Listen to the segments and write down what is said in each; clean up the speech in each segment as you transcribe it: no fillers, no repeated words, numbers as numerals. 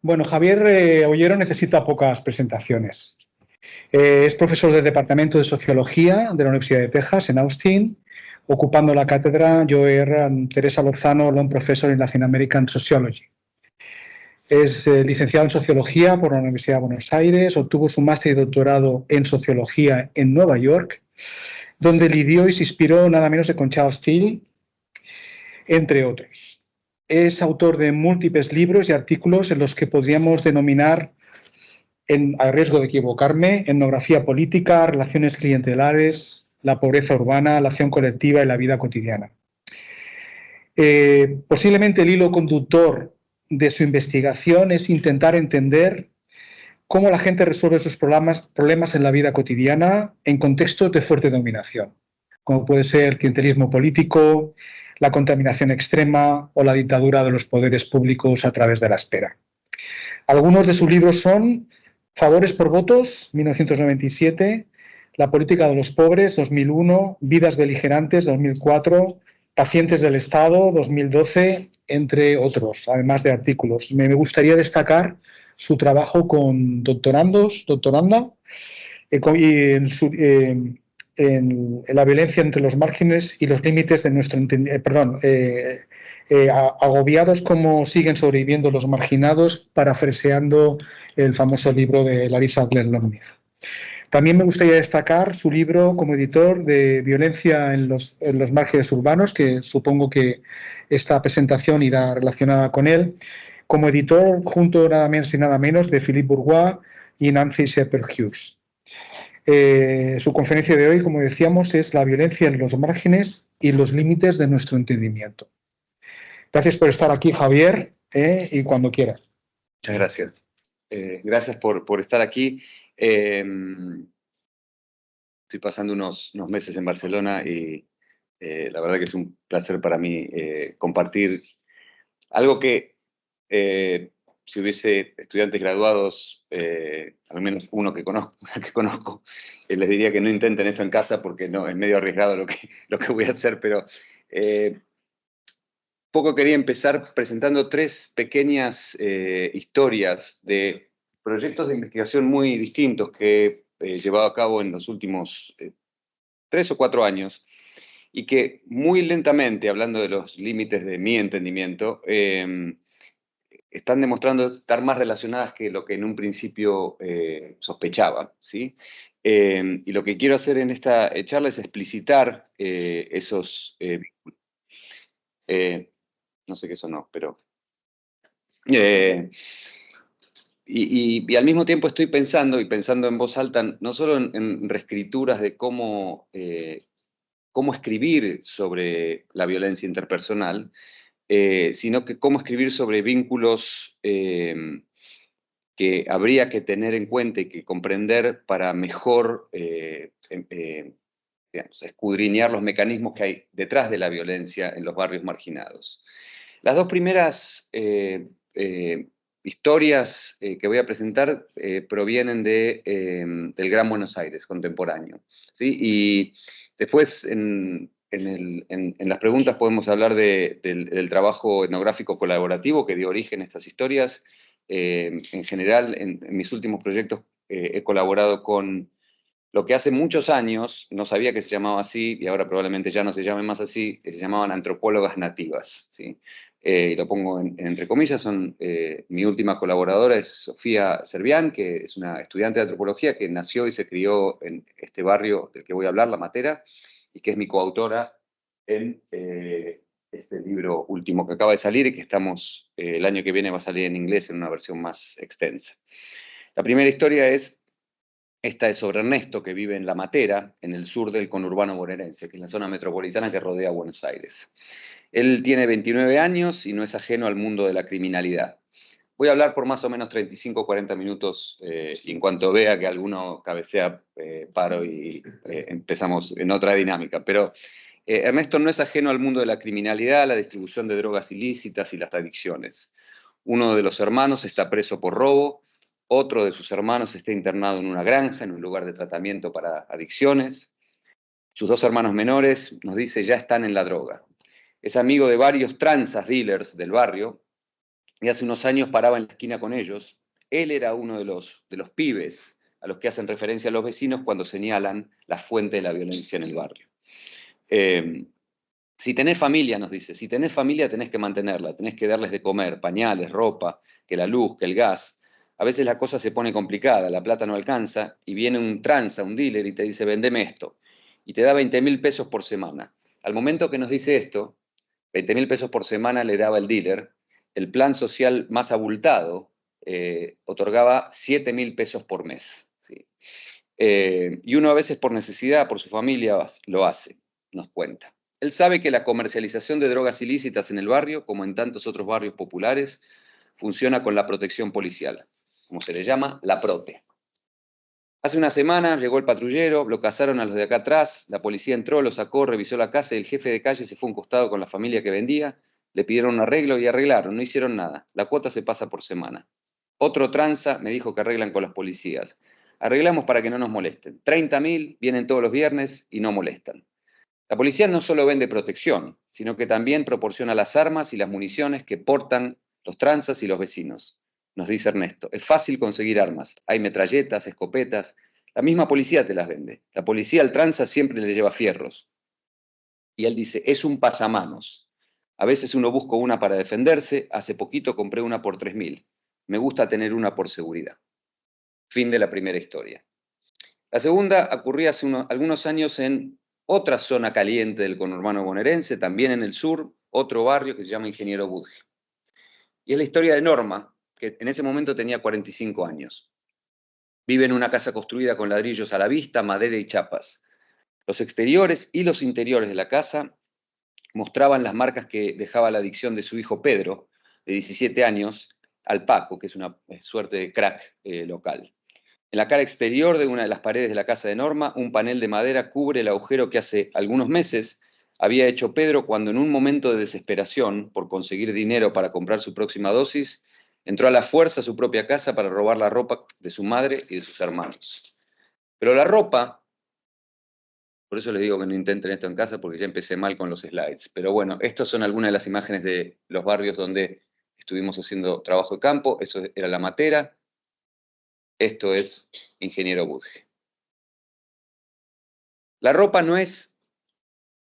Bueno, Javier Ollero necesita pocas presentaciones. Es profesor del Departamento de Sociología de la Universidad de Texas en Austin, ocupando la cátedra Joer Teresa Lozano Long Professor in Latin American Sociology. Es licenciado en Sociología por la Universidad de Buenos Aires, obtuvo su máster y doctorado en Sociología en Nueva York, donde lidió y se inspiró nada menos que con Charles Steele, entre otros. Es autor de múltiples libros y artículos en los que podríamos denominar, a riesgo de equivocarme, etnografía política, relaciones clientelares, la pobreza urbana, la acción colectiva y la vida cotidiana. Posiblemente el hilo conductor de su investigación es intentar entender cómo la gente resuelve sus problemas en la vida cotidiana en contextos de fuerte dominación, como puede ser el clientelismo político, la contaminación extrema o la dictadura de los poderes públicos a través de la espera. Algunos de sus libros son Favores por votos, 1997, La política de los pobres, 2001, Vidas beligerantes, 2004, Pacientes del Estado, 2012, entre otros, además de artículos. Me gustaría destacar su trabajo con doctoranda, en la violencia entre los márgenes y los límites de nuestro agobiados cómo siguen sobreviviendo los marginados, parafraseando el famoso libro de Larissa Glenlund. También me gustaría destacar su libro como editor de Violencia en los márgenes urbanos, que supongo que esta presentación irá relacionada con él, como editor junto nada menos y nada menos de Philippe Bourgois y Nancy Shepherd Hughes. Su conferencia de hoy, como decíamos, es La violencia en los márgenes y los límites de nuestro entendimiento. Gracias por estar aquí, Javier, y cuando quieras. Muchas gracias. Gracias por estar aquí. Estoy pasando unos meses en Barcelona y la verdad que es un placer para mí compartir algo que si hubiese estudiantes graduados, al menos uno que conozco, les diría que no intenten esto en casa porque no, es medio arriesgado lo que voy a hacer, pero poco quería empezar presentando tres pequeñas historias de proyectos de investigación muy distintos que he llevado a cabo en los últimos 3 o 4 años y que muy lentamente, hablando de los límites de mi entendimiento, están demostrando estar más relacionadas que lo que en un principio sospechaba, ¿sí? Y lo que quiero hacer en esta charla es explicitar esos vínculos. No sé qué sonó, pero... Y al mismo tiempo estoy pensando en voz alta, no solo en reescrituras de cómo escribir sobre la violencia interpersonal, sino que cómo escribir sobre vínculos que habría que tener en cuenta y que comprender para mejor digamos, escudriñar los mecanismos que hay detrás de la violencia en los barrios marginados. Las dos primeras historias que voy a presentar provienen del Gran Buenos Aires contemporáneo, ¿sí? Y después en las preguntas podemos hablar del trabajo etnográfico colaborativo que dio origen a estas historias. En general, en mis últimos proyectos he colaborado con lo que hace muchos años, no sabía que se llamaba así, y ahora probablemente ya no se llame más así, que se llamaban antropólogas nativas, ¿sí? Y lo pongo entre comillas, mi última colaboradora es Sofía Servián, que es una estudiante de antropología que nació y se crió en este barrio del que voy a hablar, La Matera, y que es mi coautora en este libro último que acaba de salir y que el año que viene va a salir en inglés en una versión más extensa. La primera historia esta es sobre Ernesto, que vive en La Matera, en el sur del conurbano bonaerense, que es la zona metropolitana que rodea Buenos Aires. Él tiene 29 años y no es ajeno al mundo de la criminalidad. Voy a hablar por más o menos 35 o 40 minutos y en cuanto vea que alguno cabecea, paro y empezamos en otra dinámica. Pero Ernesto no es ajeno al mundo de la criminalidad, la distribución de drogas ilícitas y las adicciones. Uno de los hermanos está preso por robo. Otro de sus hermanos está internado en una granja, en un lugar de tratamiento para adicciones. Sus 2 hermanos menores, nos dice, ya están en la droga. Es amigo de varios tranzas dealers del barrio y hace unos años paraba en la esquina con ellos. Él era uno de los pibes a los que hacen referencia los vecinos cuando señalan la fuente de la violencia en el barrio. Si tenés familia, nos dice, si tenés familia tenés que mantenerla, tenés que darles de comer, pañales, ropa, que la luz, que el gas. A veces la cosa se pone complicada, la plata no alcanza y viene un tranza, un dealer y te dice, vendeme esto. Y te da 20.000 pesos por semana. Al momento que nos dice esto, 20.000 pesos por semana le daba el dealer, el plan social más abultado otorgaba 7.000 pesos por mes. ¿Sí? Y uno a veces por necesidad, por su familia, lo hace, nos cuenta. Él sabe que la comercialización de drogas ilícitas en el barrio, como en tantos otros barrios populares, funciona con la protección policial, como se le llama, la prote. Hace una semana llegó el patrullero, lo cazaron a los de acá atrás, la policía entró, lo sacó, revisó la casa y el jefe de calle se fue a un costado con la familia que vendía, le pidieron un arreglo y arreglaron, no hicieron nada. La cuota se pasa por semana. Otro tranza me dijo que arreglan con las policías. Arreglamos para que no nos molesten. 30.000 vienen todos los viernes y no molestan. La policía no solo vende protección, sino que también proporciona las armas y las municiones que portan los tranzas y los vecinos. Nos dice Ernesto, es fácil conseguir armas. Hay metralletas, escopetas. La misma policía te las vende. La policía al tranza siempre le lleva fierros. Y él dice, es un pasamanos. A veces uno busca una para defenderse. Hace poquito compré una por 3.000. Me gusta tener una por seguridad. Fin de la primera historia. La segunda ocurría hace algunos años en otra zona caliente del conurbano bonaerense, también en el sur, otro barrio que se llama Ingeniero Budge. Y es la historia de Norma, que en ese momento tenía 45 años. Vive en una casa construida con ladrillos a la vista, madera y chapas. Los exteriores y los interiores de la casa mostraban las marcas que dejaba la adicción de su hijo Pedro, de 17 años, al Paco, que es una suerte de crack local. En la cara exterior de una de las paredes de la casa de Norma, un panel de madera cubre el agujero que hace algunos meses había hecho Pedro cuando en un momento de desesperación por conseguir dinero para comprar su próxima dosis, entró a la fuerza a su propia casa para robar la ropa de su madre y de sus hermanos. Pero la ropa, por eso les digo que no intenten esto en casa porque ya empecé mal con los slides, pero bueno, estas son algunas de las imágenes de los barrios donde estuvimos haciendo trabajo de campo. Eso era La Matera, esto es Ingeniero Budge. La ropa no es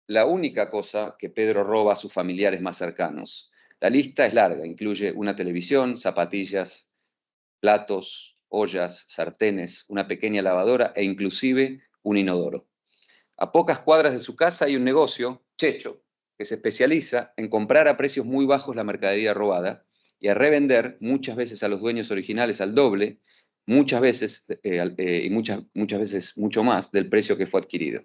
la única cosa que Pedro roba a sus familiares más cercanos. La lista es larga, incluye una televisión, zapatillas, platos, ollas, sartenes, una pequeña lavadora e inclusive un inodoro. A pocas cuadras de su casa hay un negocio, Checho, que se especializa en comprar a precios muy bajos la mercadería robada y a revender muchas veces a los dueños originales al doble, muchas veces y muchas veces mucho más del precio que fue adquirido.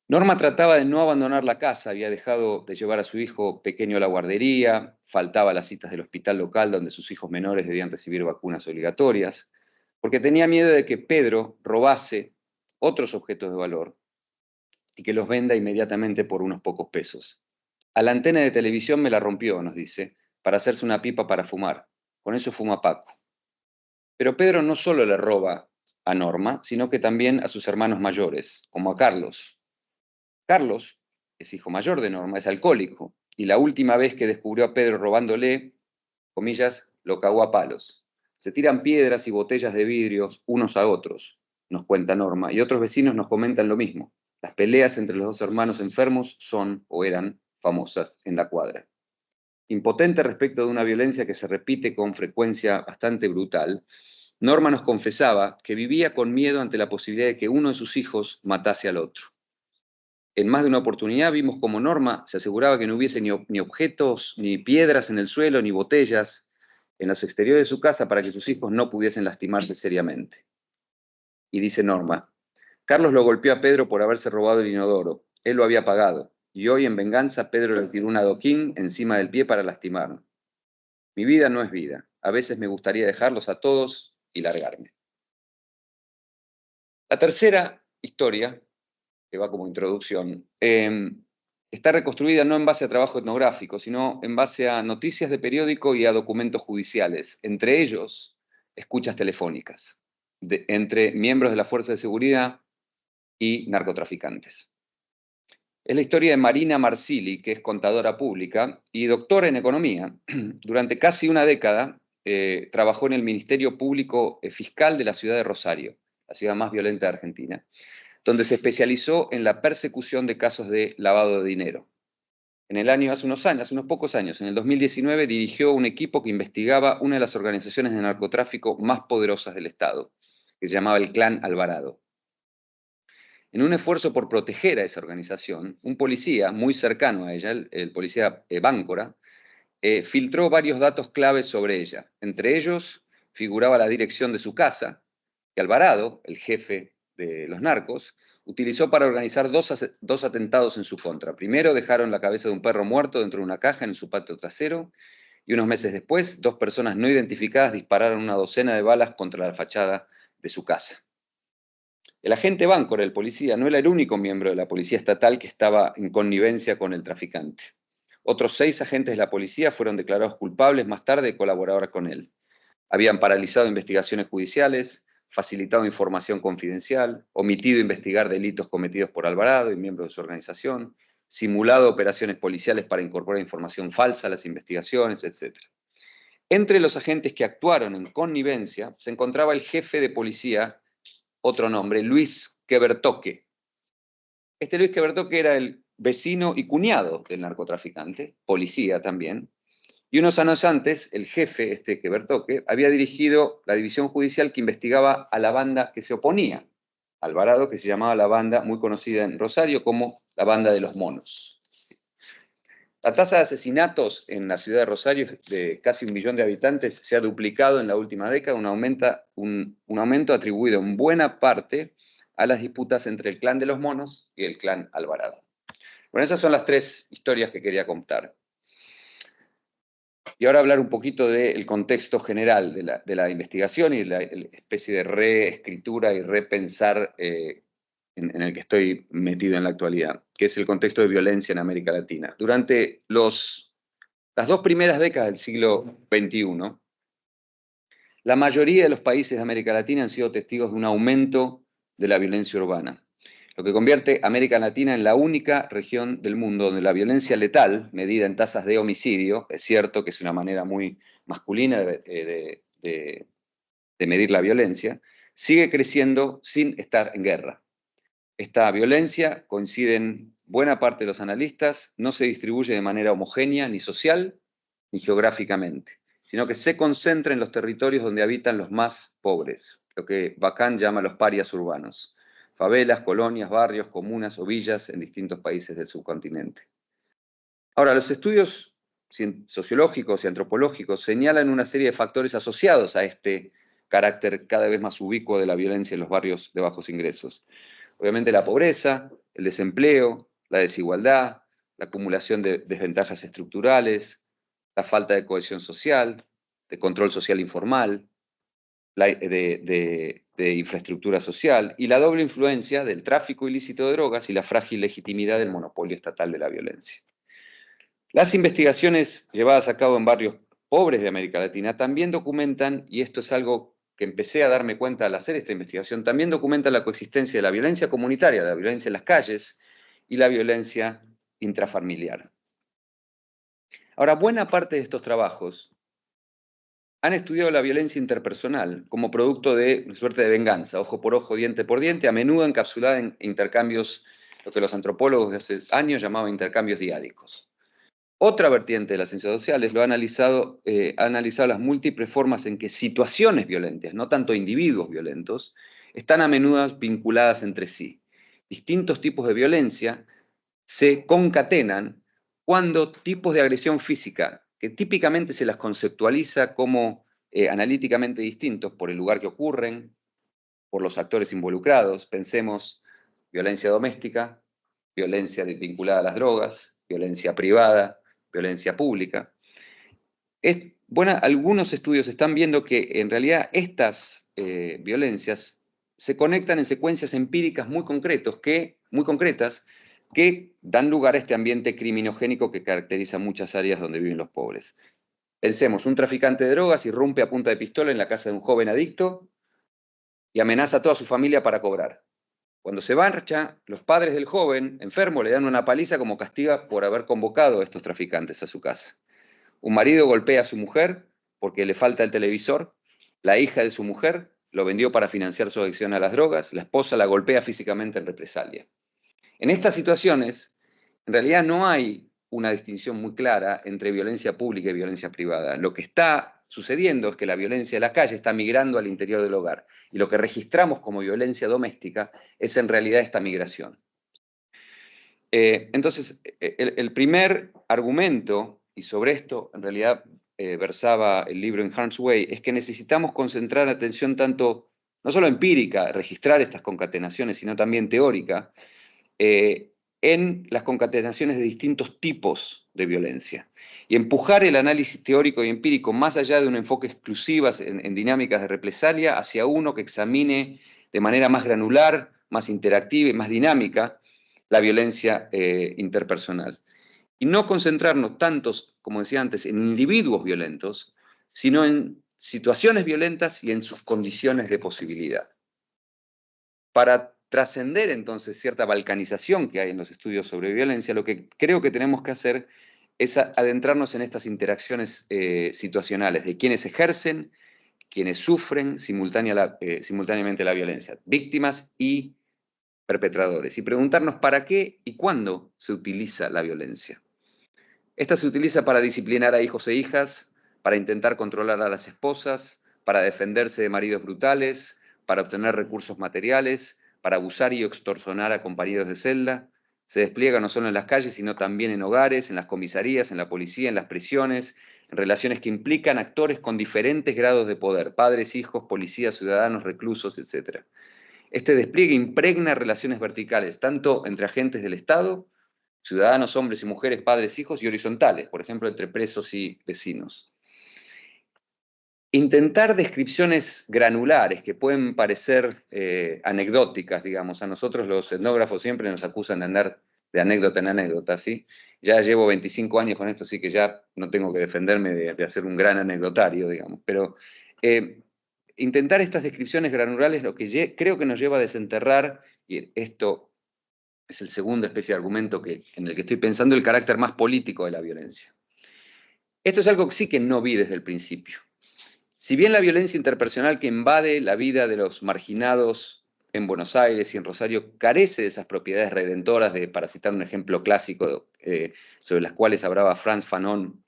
Norma trataba de no abandonar la casa, había dejado de llevar a su hijo pequeño a la guardería, faltaba las citas del hospital local donde sus hijos menores debían recibir vacunas obligatorias, porque tenía miedo de que Pedro robase otros objetos de valor y que los venda inmediatamente por unos pocos pesos. A la antena de televisión me la rompió, nos dice, para hacerse una pipa para fumar. Con eso fuma Paco. Pero Pedro no solo le roba a Norma, sino que también a sus hermanos mayores, como a Carlos. Carlos es hijo mayor de Norma, es alcohólico, y la última vez que descubrió a Pedro robándole, comillas, lo cagó a palos. Se tiran piedras y botellas de vidrio unos a otros, nos cuenta Norma, y otros vecinos nos comentan lo mismo. Las peleas entre los dos hermanos enfermos son o eran famosas en la cuadra. Impotente respecto de una violencia que se repite con frecuencia bastante brutal, Norma nos confesaba que vivía con miedo ante la posibilidad de que uno de sus hijos matase al otro. En más de una oportunidad vimos como Norma se aseguraba que no hubiese ni objetos, ni piedras en el suelo, ni botellas en los exteriores de su casa para que sus hijos no pudiesen lastimarse seriamente. Y dice Norma, Carlos lo golpeó a Pedro por haberse robado el inodoro. Él lo había pagado. Y hoy, en venganza, Pedro le tiró un adoquín encima del pie para lastimarlo. Mi vida no es vida. A veces me gustaría dejarlos a todos y largarme. La tercera historia, que va como introducción, está reconstruida no en base a trabajo etnográfico, sino en base a noticias de periódico y a documentos judiciales, entre ellos escuchas telefónicas, entre miembros de la Fuerza de Seguridad y narcotraficantes. Es la historia de Marina Marsili, que es contadora pública y doctora en economía. Durante casi una década trabajó en el Ministerio Público Fiscal de la ciudad de Rosario, la ciudad más violenta de Argentina, donde se especializó en la persecución de casos de lavado de dinero. Hace unos pocos años, en el 2019, dirigió un equipo que investigaba una de las organizaciones de narcotráfico más poderosas del Estado, que se llamaba el Clan Alvarado. En un esfuerzo por proteger a esa organización, un policía muy cercano a ella, el policía Báncora, filtró varios datos claves sobre ella. Entre ellos figuraba la dirección de su casa, que Alvarado, el jefe de los narcos, utilizó para organizar dos atentados en su contra. Primero dejaron la cabeza de un perro muerto dentro de una caja en su patio trasero, y unos meses después, dos personas no identificadas dispararon una docena de balas contra la fachada de su casa. El agente Báncora, el policía, no era el único miembro de la policía estatal que estaba en connivencia con el traficante. Otros 6 agentes de la policía fueron declarados culpables más tarde de colaborar con él. Habían paralizado investigaciones judiciales, facilitado información confidencial, omitido investigar delitos cometidos por Alvarado y miembros de su organización, simulado operaciones policiales para incorporar información falsa a las investigaciones, etc. Entre los agentes que actuaron en connivencia se encontraba el jefe de policía, otro nombre, Luis Quebertoque. Este Luis Quebertoque era el vecino y cuñado del narcotraficante, policía también, y unos años antes, el jefe, Quebertoque, había dirigido la división judicial que investigaba a la banda que se oponía a Alvarado, que se llamaba la banda, muy conocida en Rosario, como la Banda de los Monos. La tasa de asesinatos en la ciudad de Rosario, de casi 1 millón de habitantes, se ha duplicado en la última década, un aumento atribuido en buena parte a las disputas entre el clan de los Monos y el clan Alvarado. Bueno, esas son las 3 historias que quería contar. Y ahora hablar un poquito del contexto general de la investigación y de la especie de reescritura y repensar en el que estoy metido en la actualidad, que es el contexto de violencia en América Latina. Durante las 2 primeras décadas del siglo XXI, la mayoría de los países de América Latina han sido testigos de un aumento de la violencia urbana, lo que convierte a América Latina en la única región del mundo donde la violencia letal, medida en tasas de homicidio, es cierto que es una manera muy masculina de medir la violencia, sigue creciendo sin estar en guerra. Esta violencia, coinciden buena parte de los analistas, no se distribuye de manera homogénea ni social ni geográficamente, sino que se concentra en los territorios donde habitan los más pobres, lo que Bacán llama los parias urbanos. Favelas, colonias, barrios, comunas o villas en distintos países del subcontinente. Ahora, los estudios sociológicos y antropológicos señalan una serie de factores asociados a este carácter cada vez más ubicuo de la violencia en los barrios de bajos ingresos. Obviamente la pobreza, el desempleo, la desigualdad, la acumulación de desventajas estructurales, la falta de cohesión social, de control social informal, de infraestructura social y la doble influencia del tráfico ilícito de drogas y la frágil legitimidad del monopolio estatal de la violencia. Las investigaciones llevadas a cabo en barrios pobres de América Latina también documentan, y esto es algo que empecé a darme cuenta al hacer esta investigación, también documentan la coexistencia de la violencia comunitaria, la violencia en las calles y la violencia intrafamiliar. Ahora, buena parte de estos trabajos han estudiado la violencia interpersonal como producto de una suerte de venganza, ojo por ojo, diente por diente, a menudo encapsulada en intercambios, lo que los antropólogos de hace años llamaban intercambios diádicos. Otra vertiente de las ciencias sociales ha analizado las múltiples formas en que situaciones violentas, no tanto individuos violentos, están a menudo vinculadas entre sí. Distintos tipos de violencia se concatenan cuando tipos de agresión física, que típicamente se las conceptualiza como analíticamente distintos por el lugar que ocurren, por los actores involucrados, pensemos violencia doméstica, violencia vinculada a las drogas, violencia privada, violencia pública. Algunos estudios están viendo que en realidad estas violencias se conectan en secuencias empíricas muy concretas que dan lugar a este ambiente criminogénico que caracteriza muchas áreas donde viven los pobres. Pensemos, un traficante de drogas irrumpe a punta de pistola en la casa de un joven adicto y amenaza a toda su familia para cobrar. Cuando se marcha, los padres del joven enfermo le dan una paliza como castigo por haber convocado a estos traficantes a su casa. Un marido golpea a su mujer porque le falta el televisor, la hija de su mujer lo vendió para financiar su adicción a las drogas, la esposa la golpea físicamente en represalia. En estas situaciones, en realidad no hay una distinción muy clara entre violencia pública y violencia privada. Lo que está sucediendo es que la violencia de la calle está migrando al interior del hogar, y lo que registramos como violencia doméstica es en realidad esta migración. Entonces, el primer argumento, y sobre esto en realidad versaba el libro In Harm's Way, es que necesitamos concentrar atención tanto, no solo empírica, registrar estas concatenaciones, sino también teórica, en las concatenaciones de distintos tipos de violencia. Y empujar el análisis teórico y empírico más allá de un enfoque exclusivo en dinámicas de represalia hacia uno que examine de manera más granular, más interactiva y más dinámica la violencia interpersonal. Y no concentrarnos tantos, como decía antes, en individuos violentos, sino en situaciones violentas y en sus condiciones de posibilidad. Para trascender entonces cierta balcanización que hay en los estudios sobre violencia, lo que creo que tenemos que hacer es adentrarnos en estas interacciones situacionales de quienes ejercen, quienes sufren simultáneamente la violencia, víctimas y perpetradores, y preguntarnos para qué y cuándo se utiliza la violencia. Esta se utiliza para disciplinar a hijos e hijas, para intentar controlar a las esposas, para defenderse de maridos brutales, para obtener recursos materiales, para abusar y extorsionar a compañeros de celda. Se despliega no solo en las calles, sino también en hogares, en las comisarías, en la policía, en las prisiones, en relaciones que implican actores con diferentes grados de poder, padres, hijos, policías, ciudadanos, reclusos, etc. Este despliegue impregna relaciones verticales, tanto entre agentes del Estado, ciudadanos, hombres y mujeres, padres, hijos, y horizontales, por ejemplo, entre presos y vecinos. Intentar descripciones granulares que pueden parecer anecdóticas, digamos, a nosotros los etnógrafos siempre nos acusan de andar de anécdota en anécdota, ¿sí? Ya llevo 25 años con esto, así que ya no tengo que defenderme de hacer un gran anecdotario, digamos, pero intentar estas descripciones granulares lo que creo que nos lleva a desenterrar, y esto es el segundo especie de argumento en el que estoy pensando, el carácter más político de la violencia. Esto es algo que sí que no vi desde el principio. Si bien la violencia interpersonal que invade la vida de los marginados en Buenos Aires y en Rosario carece de esas propiedades redentoras, para citar un ejemplo clásico sobre las cuales hablaba Frantz Fanon,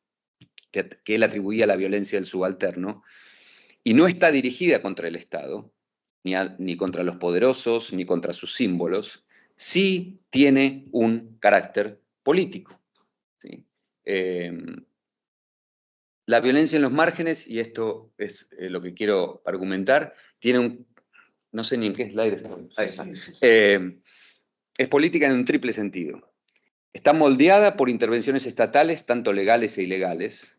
que él atribuía a la violencia del subalterno, y no está dirigida contra el Estado, ni contra los poderosos, ni contra sus símbolos, sí tiene un carácter político, ¿sí? La violencia en los márgenes, y esto es lo que quiero argumentar, tiene un... No sé ni en qué slide estoy. Ahí está. Es política en un triple sentido. Está moldeada por intervenciones estatales, tanto legales e ilegales.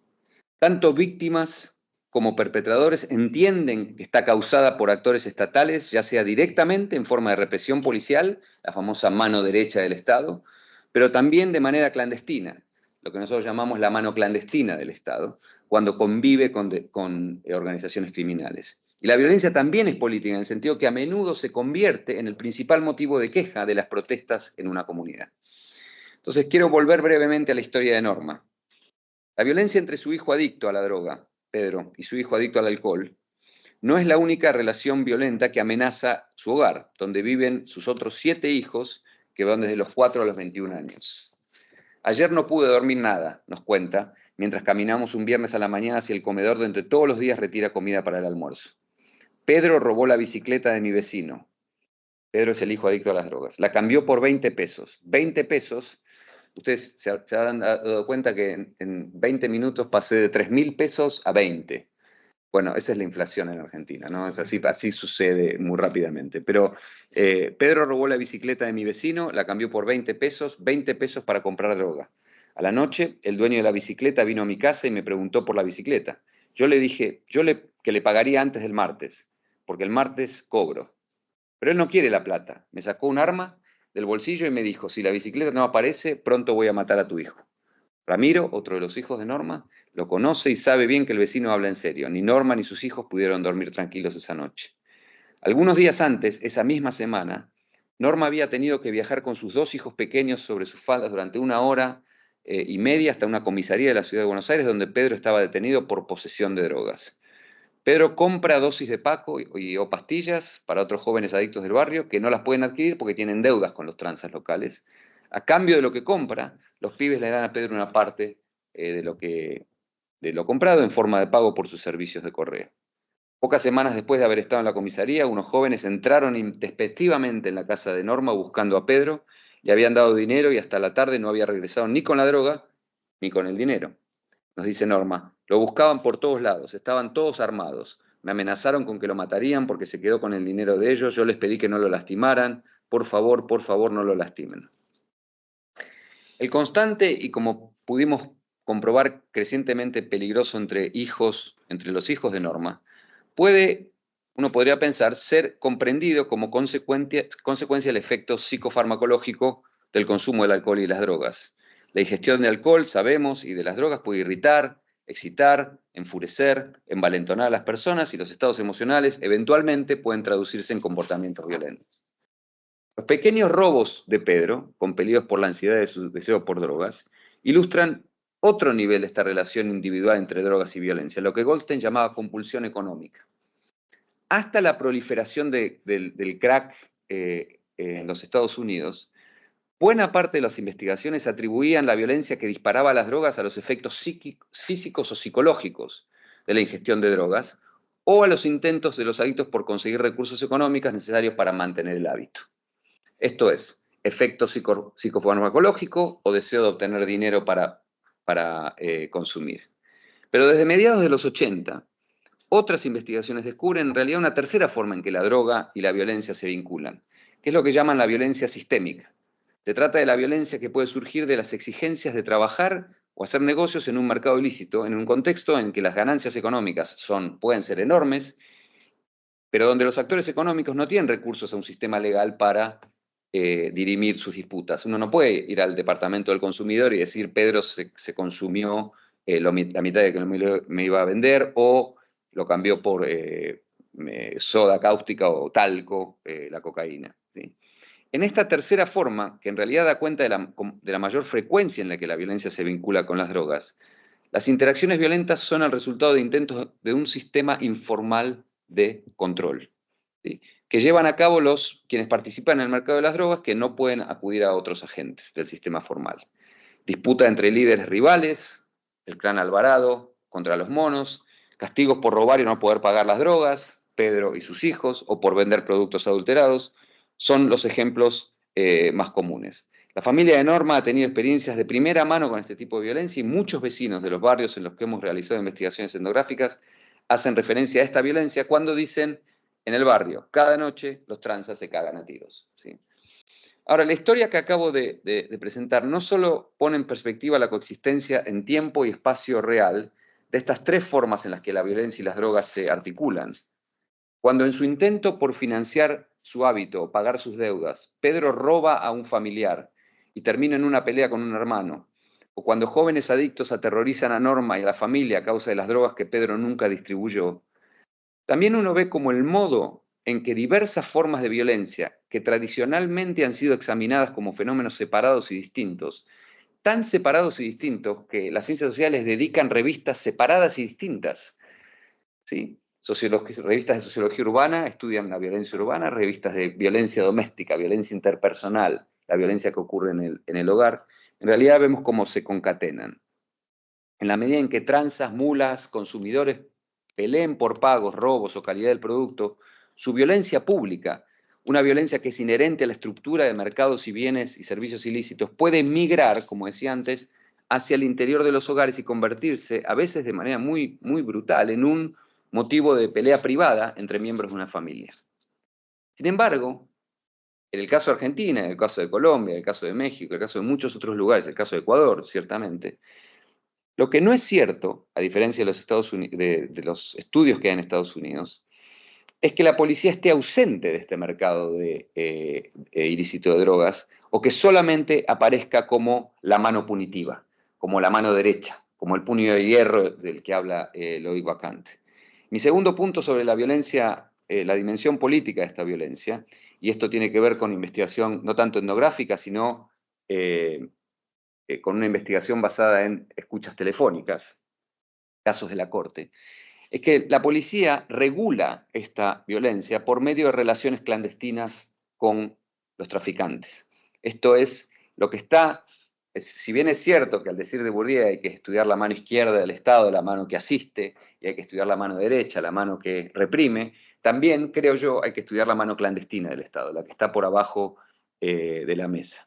Tanto víctimas como perpetradores entienden que está causada por actores estatales, ya sea directamente en forma de represión policial, la famosa mano derecha del Estado, pero también de manera clandestina, lo que nosotros llamamos la mano clandestina del Estado, cuando convive con organizaciones criminales. Y la violencia también es política, en el sentido que a menudo se convierte en el principal motivo de queja de las protestas en una comunidad. Entonces quiero volver brevemente a la historia de Norma. La violencia entre su hijo adicto a la droga, Pedro, y su hijo adicto al alcohol, no es la única relación violenta que amenaza su hogar, donde viven sus otros 7 hijos, que van desde los 4 a los 21 años. Ayer no pude dormir nada, nos cuenta, mientras caminamos un viernes a la mañana hacia el comedor donde todos los días retira comida para el almuerzo. Pedro robó la bicicleta de mi vecino. Pedro es el hijo adicto a las drogas. La cambió por 20 pesos. 20 pesos, ustedes se habrán dado cuenta que en 20 minutos pasé de 3.000 pesos a 20. Bueno, esa es la inflación en Argentina, ¿no? Es así sucede muy rápidamente. Pero Pedro robó la bicicleta de mi vecino, la cambió por 20 pesos para comprar droga. A la noche, el dueño de la bicicleta vino a mi casa y me preguntó por la bicicleta. Yo le dije que le pagaría antes del martes, porque el martes cobro. Pero él no quiere la plata. Me sacó un arma del bolsillo y me dijo, si la bicicleta no aparece, pronto voy a matar a tu hijo. Ramiro, otro de los hijos de Norma, lo conoce y sabe bien que el vecino habla en serio. Ni Norma ni sus hijos pudieron dormir tranquilos esa noche. Algunos días antes, esa misma semana, Norma había tenido que viajar con sus 2 hijos pequeños sobre sus faldas durante 1 hora y media hasta una comisaría de la ciudad de Buenos Aires, donde Pedro estaba detenido por posesión de drogas. Pedro compra dosis de Paco o pastillas para otros jóvenes adictos del barrio que no las pueden adquirir porque tienen deudas con los tranzas locales. A cambio de lo que compra, los pibes le dan a Pedro una parte de lo comprado en forma de pago por sus servicios de correo. Pocas semanas después de haber estado en la comisaría, unos jóvenes entraron intempestivamente en la casa de Norma buscando a Pedro, le habían dado dinero y hasta la tarde no había regresado ni con la droga ni con el dinero. Nos dice Norma, lo buscaban por todos lados, estaban todos armados, me amenazaron con que lo matarían porque se quedó con el dinero de ellos, yo les pedí que no lo lastimaran, por favor, no lo lastimen. El constante y, como pudimos comprobar, crecientemente peligroso entre los hijos de Norma, uno podría pensar, ser comprendido como consecuencia del efecto psicofarmacológico del consumo del alcohol y las drogas. La ingestión de alcohol, sabemos, y de las drogas puede irritar, excitar, enfurecer, envalentonar a las personas, y los estados emocionales eventualmente pueden traducirse en comportamientos violentos. Los pequeños robos de Pedro, compelidos por la ansiedad de su deseo por drogas, ilustran otro nivel de esta relación individual entre drogas y violencia, lo que Goldstein llamaba compulsión económica. Hasta la proliferación del crack en los Estados Unidos, buena parte de las investigaciones atribuían la violencia que disparaba las drogas a los efectos físicos o psicológicos de la ingestión de drogas o a los intentos de los adictos por conseguir recursos económicos necesarios para mantener el hábito. Esto es, efecto psicofarmacológico o deseo de obtener dinero para consumir. Pero desde mediados de los 80, otras investigaciones descubren en realidad una tercera forma en que la droga y la violencia se vinculan, que es lo que llaman la violencia sistémica. Se trata de la violencia que puede surgir de las exigencias de trabajar o hacer negocios en un mercado ilícito, en un contexto en que las ganancias económicas pueden ser enormes, pero donde los actores económicos no tienen recursos a un sistema legal para dirimir sus disputas. Uno no puede ir al departamento del consumidor y decir, Pedro se consumió la mitad de que me iba a vender, o lo cambió por soda cáustica o talco, la cocaína. ¿Sí? En esta tercera forma, que en realidad da cuenta de la mayor frecuencia en la que la violencia se vincula con las drogas, las interacciones violentas son el resultado de intentos de un sistema informal de control, ¿sí?, que llevan a cabo quienes participan en el mercado de las drogas, que no pueden acudir a otros agentes del sistema formal. Disputa entre líderes rivales, el clan Alvarado contra los monos, castigos por robar y no poder pagar las drogas, Pedro y sus hijos, o por vender productos adulterados, son los ejemplos más comunes. La familia de Norma ha tenido experiencias de primera mano con este tipo de violencia, y muchos vecinos de los barrios en los que hemos realizado investigaciones etnográficas hacen referencia a esta violencia cuando dicen en el barrio, cada noche los tranzas se cagan a tiros. ¿Sí? Ahora, la historia que acabo de presentar no solo pone en perspectiva la coexistencia en tiempo y espacio real de estas 3 formas en las que la violencia y las drogas se articulan. Cuando en su intento por financiar su hábito o pagar sus deudas, Pedro roba a un familiar y termina en una pelea con un hermano, o cuando jóvenes adictos aterrorizan a Norma y a la familia a causa de las drogas que Pedro nunca distribuyó, también uno ve como el modo en que diversas formas de violencia, que tradicionalmente han sido examinadas como fenómenos separados y distintos, tan separados y distintos que las ciencias sociales dedican revistas separadas y distintas, ¿sí? Revistas de sociología urbana estudian la violencia urbana, revistas de violencia doméstica, violencia interpersonal, la violencia que ocurre en el hogar. En realidad vemos cómo se concatenan. En la medida en que tranzas, mulas, consumidores peleen por pagos, robos o calidad del producto, su violencia pública, una violencia que es inherente a la estructura de mercados y bienes y servicios ilícitos, puede migrar, como decía antes, hacia el interior de los hogares y convertirse, a veces de manera muy, muy brutal, en un motivo de pelea privada entre miembros de una familia. Sin embargo, en el caso de Argentina, en el caso de Colombia, en el caso de México, en el caso de muchos otros lugares, en el caso de Ecuador, ciertamente, lo que no es cierto, a diferencia de los estudios que hay en Estados Unidos, es que la policía esté ausente de este mercado ilícito de drogas, o que solamente aparezca como la mano punitiva, como la mano derecha, como el puño de hierro del que habla Loic Kant. Mi segundo punto sobre la violencia, la dimensión política de esta violencia, y esto tiene que ver con investigación no tanto etnográfica, sino con una investigación basada en escuchas telefónicas, casos de la corte, es que la policía regula esta violencia por medio de relaciones clandestinas con los traficantes. Esto es lo que está, si bien es cierto que al decir de Bourdieu hay que estudiar la mano izquierda del Estado, la mano que asiste, y hay que estudiar la mano derecha, la mano que reprime, también, creo yo, hay que estudiar la mano clandestina del Estado, la que está por abajo de la mesa.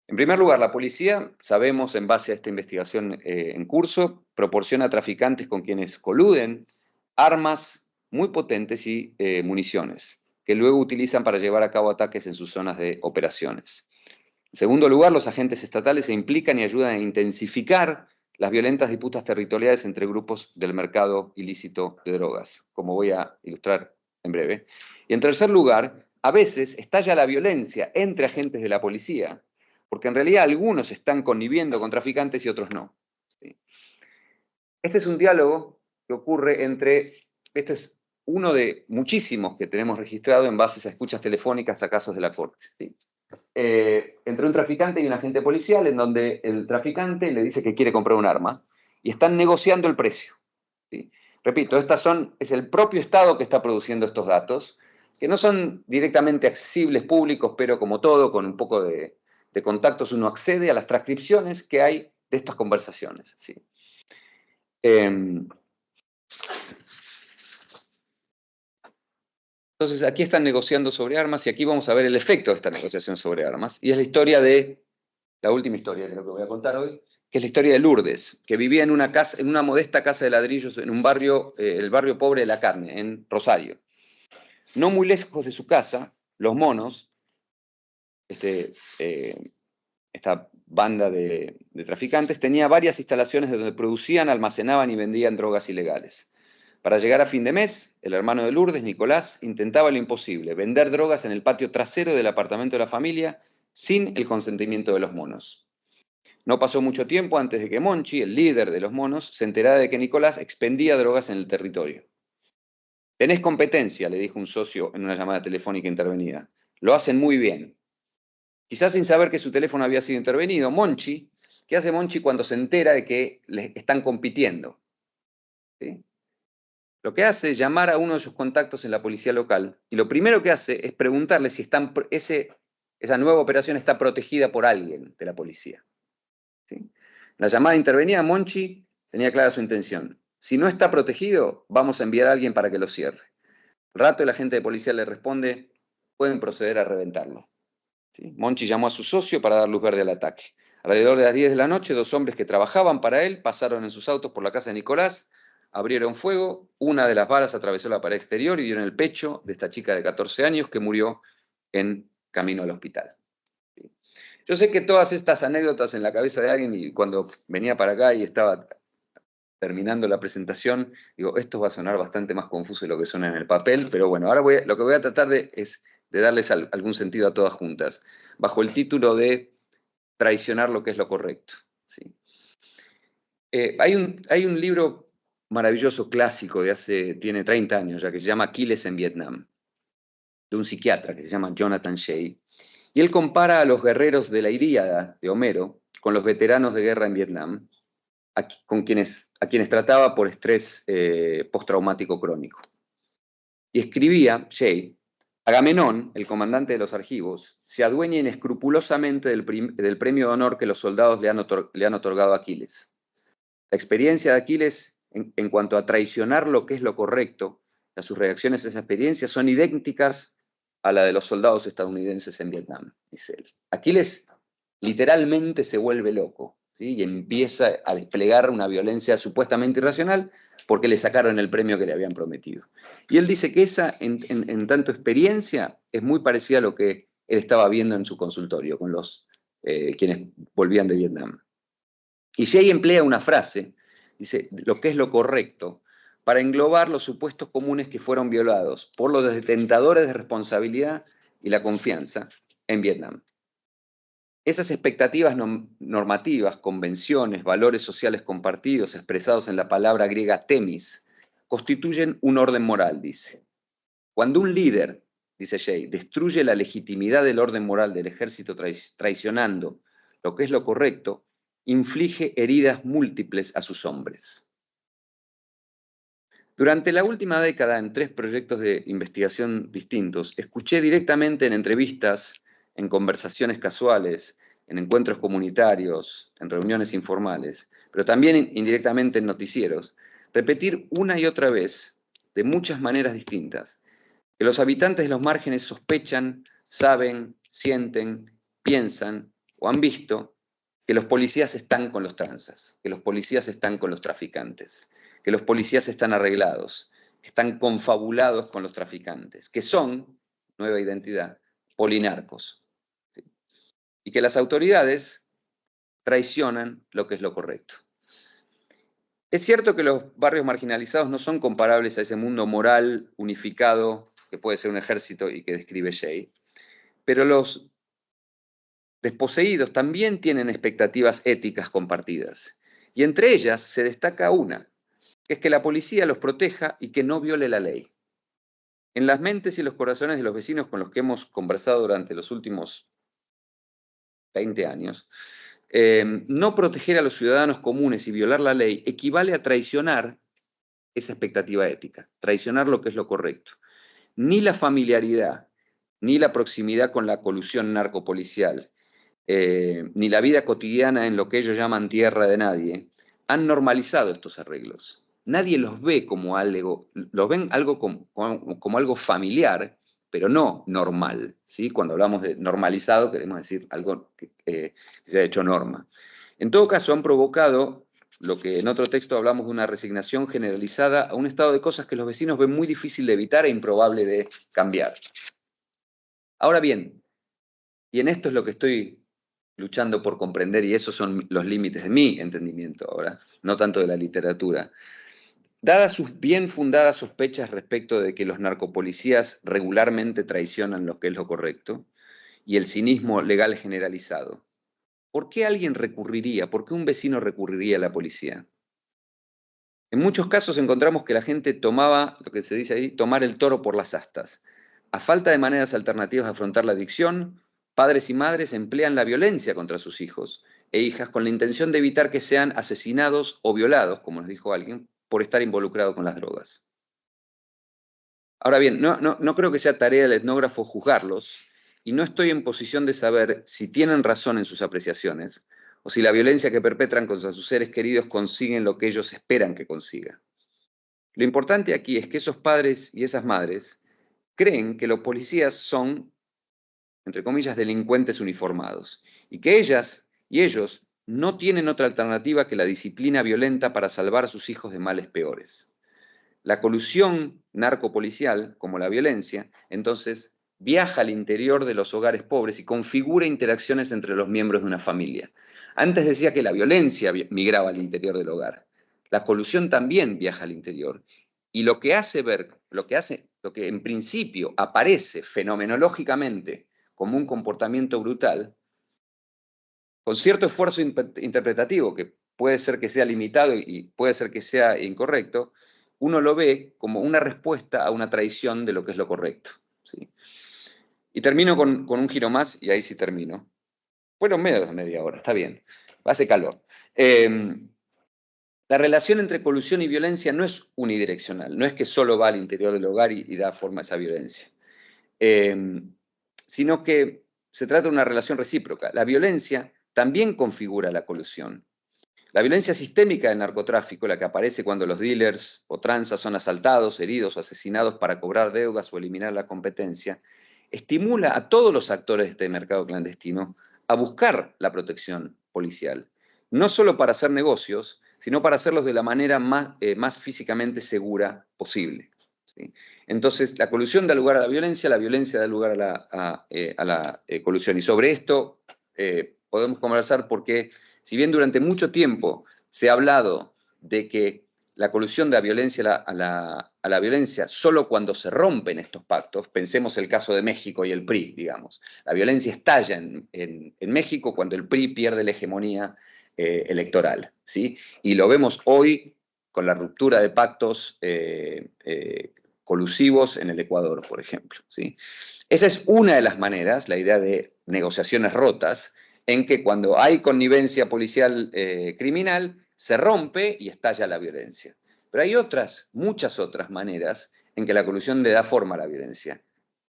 En primer lugar, la policía, sabemos en base a esta investigación en curso, proporciona a traficantes con quienes coluden armas muy potentes y municiones, que luego utilizan para llevar a cabo ataques en sus zonas de operaciones. En segundo lugar, los agentes estatales se implican y ayudan a intensificar las violentas disputas territoriales entre grupos del mercado ilícito de drogas, como voy a ilustrar en breve. Y en tercer lugar, a veces estalla la violencia entre agentes de la policía, porque en realidad algunos están conniviendo con traficantes y otros no. ¿Sí? Este es un diálogo que ocurre entre, este es uno de muchísimos que tenemos registrado en base a escuchas telefónicas a casos de la corte. ¿Sí? Entre un traficante y un agente policial, en donde el traficante le dice que quiere comprar un arma y están negociando el precio. ¿Sí? Repito, es el propio Estado que está produciendo estos datos, que no son directamente accesibles públicos, pero como todo, con un poco de contactos uno accede a las transcripciones que hay de estas conversaciones. ¿Sí? Entonces aquí están negociando sobre armas y aquí vamos a ver el efecto de esta negociación sobre armas. Y es la historia la última historia de lo que voy a contar hoy, que es la historia de Lourdes, que vivía en una modesta casa de ladrillos en un barrio, el barrio pobre de La Carne, en Rosario. No muy lejos de su casa, Los Monos, esta banda de traficantes, tenía varias instalaciones donde producían, almacenaban y vendían drogas ilegales. Para llegar a fin de mes, el hermano de Lourdes, Nicolás, intentaba lo imposible, vender drogas en el patio trasero del apartamento de la familia sin el consentimiento de Los Monos. No pasó mucho tiempo antes de que Monchi, el líder de Los Monos, se enterara de que Nicolás expendía drogas en el territorio. «Tenés competencia», le dijo un socio en una llamada telefónica intervenida. «Lo hacen muy bien». Quizás sin saber que su teléfono había sido intervenido, Monchi, ¿qué hace Monchi cuando se entera de que le están compitiendo? ¿Sí? Lo que hace es llamar a uno de sus contactos en la policía local y lo primero que hace es preguntarle si esa nueva operación está protegida por alguien de la policía. ¿Sí? La llamada intervenida, Monchi tenía clara su intención. Si no está protegido, vamos a enviar a alguien para que lo cierre. Al rato el agente de policía le responde, pueden proceder a reventarlo. ¿Sí? Monchi llamó a su socio para dar luz verde al ataque. Alrededor de las 10 de la noche, dos hombres que trabajaban para él pasaron en sus autos por la casa de Nicolás, abrieron fuego, una de las balas atravesó la pared exterior y dio en el pecho de esta chica de 14 años que murió en camino al hospital. ¿Sí? Yo sé que todas estas anécdotas en la cabeza de alguien, y cuando venía para acá y estaba terminando la presentación, digo, esto va a sonar bastante más confuso de lo que suena en el papel, pero bueno, ahora lo que voy a tratar es de darles algún sentido a todas juntas, bajo el título de traicionar lo que es lo correcto. ¿Sí? Hay un libro maravilloso, clásico, tiene 30 años ya, que se llama Aquiles en Vietnam, de un psiquiatra que se llama Jonathan Shay, y él compara a los guerreros de la Ilíada de Homero con los veteranos de guerra en Vietnam, a quienes trataba por estrés postraumático crónico. Y escribía, Shay, Agamenón, el comandante de los argivos, se adueña inescrupulosamente del premio de honor que los soldados le han otorgado a Aquiles. La experiencia de Aquiles en cuanto a traicionar lo que es lo correcto, sus reacciones a esa experiencia son idénticas a la de los soldados estadounidenses en Vietnam, dice él. Aquiles literalmente se vuelve loco, ¿sí? Y empieza a desplegar una violencia supuestamente irracional porque le sacaron el premio que le habían prometido. Y él dice que esa, en tanto experiencia, es muy parecida a lo que él estaba viendo en su consultorio con quienes volvían de Vietnam. Y Shay emplea una frase, dice, lo que es lo correcto, para englobar los supuestos comunes que fueron violados por los detentadores de responsabilidad y la confianza en Vietnam. Esas expectativas normativas, convenciones, valores sociales compartidos expresados en la palabra griega temis, constituyen un orden moral, dice. Cuando un líder dice Jay, destruye la legitimidad del orden moral del ejército traicionando lo que es lo correcto, inflige heridas múltiples a sus hombres. Durante la última década, en 3 proyectos de investigación distintos, escuché directamente en entrevistas, en conversaciones casuales, en encuentros comunitarios, en reuniones informales, pero también indirectamente en noticieros, repetir una y otra vez, de muchas maneras distintas, que los habitantes de los márgenes sospechan, saben, sienten, piensan o han visto que los policías están con los tranzas, que los policías están con los traficantes, que los policías están arreglados, que están confabulados con los traficantes, que son, nueva identidad, polinarcos. ¿Sí? Y que las autoridades traicionan lo que es lo correcto. Es cierto que los barrios marginalizados no son comparables a ese mundo moral unificado que puede ser un ejército y que describe Jay, pero los desposeídos también tienen expectativas éticas compartidas, y entre ellas se destaca una, que es que la policía los proteja y que no viole la ley. En las mentes y los corazones de los vecinos con los que hemos conversado durante los últimos 20 años, no proteger a los ciudadanos comunes y violar la ley equivale a traicionar esa expectativa ética, traicionar lo que es lo correcto. Ni la familiaridad, ni la proximidad con la colusión narcopolicial, ni la vida cotidiana en lo que ellos llaman tierra de nadie, han normalizado estos arreglos. Nadie los ve como algo, los ven algo como algo familiar, pero no normal, ¿sí? Cuando hablamos de normalizado queremos decir algo que se ha hecho norma. En todo caso, han provocado lo que en otro texto hablamos de una resignación generalizada a un estado de cosas que los vecinos ven muy difícil de evitar e improbable de cambiar. Ahora bien, y en esto es lo que estoy luchando por comprender, y esos son los límites de mi entendimiento ahora, no tanto de la literatura. Dadas sus bien fundadas sospechas respecto de que los narcopolicías regularmente traicionan lo que es lo correcto, y el cinismo legal generalizado, ¿por qué alguien recurriría, por qué un vecino recurriría a la policía? En muchos casos encontramos que la gente tomaba, lo que se dice ahí, tomar el toro por las astas. A falta de maneras alternativas de afrontar la adicción, padres y madres emplean la violencia contra sus hijos e hijas con la intención de evitar que sean asesinados o violados, como nos dijo alguien, por estar involucrado con las drogas. Ahora bien, no creo que sea tarea del etnógrafo juzgarlos, y no estoy en posición de saber si tienen razón en sus apreciaciones, o si la violencia que perpetran contra sus seres queridos consiguen lo que ellos esperan que consiga. Lo importante aquí es que esos padres y esas madres creen que los policías son, entre comillas, delincuentes uniformados, y que ellas y ellos no tienen otra alternativa que la disciplina violenta para salvar a sus hijos de males peores. La colusión narcopolicial, como la violencia, entonces viaja al interior de los hogares pobres y configura interacciones entre los miembros de una familia. Antes decía que la violencia migraba al interior del hogar. La colusión también viaja al interior. Y lo que en principio aparece fenomenológicamente como un comportamiento brutal, con cierto esfuerzo interpretativo, que puede ser que sea limitado y puede ser que sea incorrecto, uno lo ve como una respuesta a una traición de lo que es lo correcto. ¿Sí? Y termino con un giro más, y ahí sí termino. Bueno, media hora, está bien. Hace calor. La relación entre colusión y violencia no es unidireccional, no es que solo va al interior del hogar y da forma a esa violencia, sino que se trata de una relación recíproca. La violencia también configura la colusión. La violencia sistémica del narcotráfico, la que aparece cuando los dealers o tranzas son asaltados, heridos o asesinados para cobrar deudas o eliminar la competencia, estimula a todos los actores de este mercado clandestino a buscar la protección policial, no solo para hacer negocios, sino para hacerlos de la manera más físicamente segura posible. ¿Sí? Entonces, la colusión da lugar a la violencia da lugar a la colusión. Y sobre esto podemos conversar porque, si bien durante mucho tiempo se ha hablado de que la colusión de la violencia a la violencia solo cuando se rompen estos pactos, pensemos el caso de México y el PRI, digamos. La violencia estalla en México cuando el PRI pierde la hegemonía electoral, ¿sí? Y lo vemos hoy con la ruptura de pactos colusivos en el Ecuador, por ejemplo, ¿sí? Esa es una de las maneras, la idea de negociaciones rotas, en que cuando hay connivencia policial criminal, se rompe y estalla la violencia. Pero hay otras, muchas otras maneras en que la colusión le da forma a la violencia.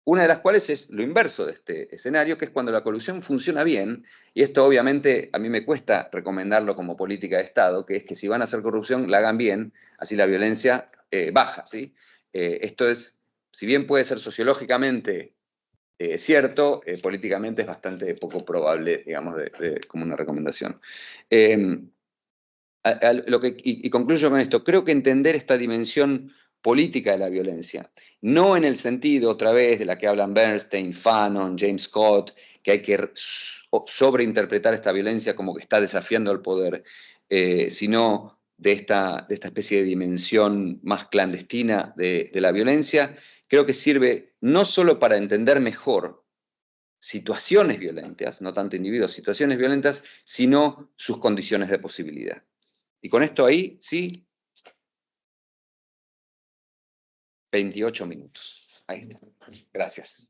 Una de las cuales es lo inverso de este escenario, que es cuando la colusión funciona bien, y esto obviamente a mí me cuesta recomendarlo como política de Estado, que es que si van a hacer corrupción, la hagan bien, así la violencia baja, ¿sí? Esto es, si bien puede ser sociológicamente cierto, políticamente es bastante poco probable, digamos, como una recomendación. Y concluyo con esto, creo que entender esta dimensión política de la violencia, no en el sentido, otra vez, de la que hablan Bernstein, Fanon, James Scott, que hay que sobreinterpretar esta violencia como que está desafiando al poder, sino de esta especie de dimensión más clandestina de la violencia, creo que sirve no solo para entender mejor situaciones violentas, no tanto individuos, situaciones violentas, sino sus condiciones de posibilidad. Y con esto ahí, sí, 28 minutos. Ahí está. Gracias.